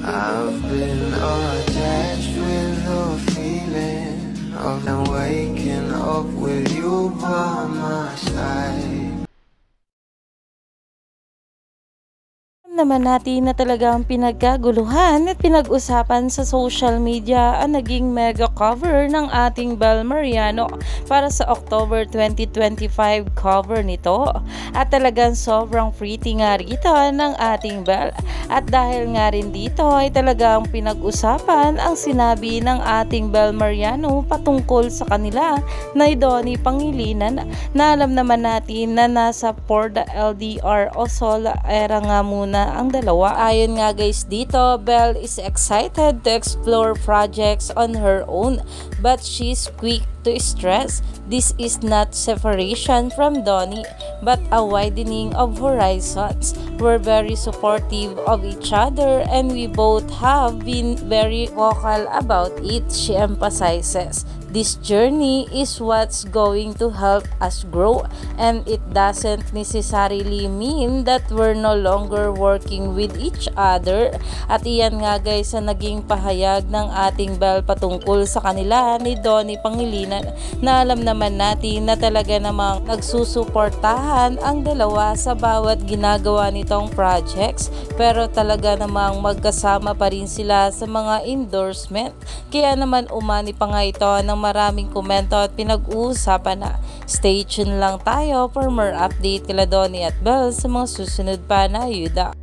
I've been attached with the feeling of them waking up with you by my side. Naman natin na talagang pinagkaguluhan at pinag-usapan sa social media ang naging mega cover ng ating Bel Mariano para sa October 2025 cover nito. At talagang sobrang pretty nga rito ng ating Bel. At dahil nga rin dito ay talagang pinag-usapan ang sinabi ng ating Bel Mariano patungkol sa kanila na Donnie Pangilinan, na alam naman natin na nasa for the LDR o solo era nga muna ang dalawa. Ayon nga guys dito, Bel is excited to explore projects on her own, but she's quick to stress this is not separation from Donnie but a widening of horizons. We're very supportive of each other and we both have been very vocal about it, she emphasizes. This journey is what's going to help us grow, and it doesn't necessarily mean that we're no longer working with each other. At iyan nga guys ang naging pahayag ng ating Bel patungkol sa kanila ni Donnie Pangilinan, na alam naman natin na talaga namang nagsusuportahan ang dalawa sa bawat ginagawa nitong projects, pero talaga namang magkasama pa rin sila sa mga endorsement. Kaya naman umani pa nga ito ng maraming komento at pinag-uusapan na. Stay tuned lang tayo for more update kila Donnie at Bel sa mga susunod pa na ayuda.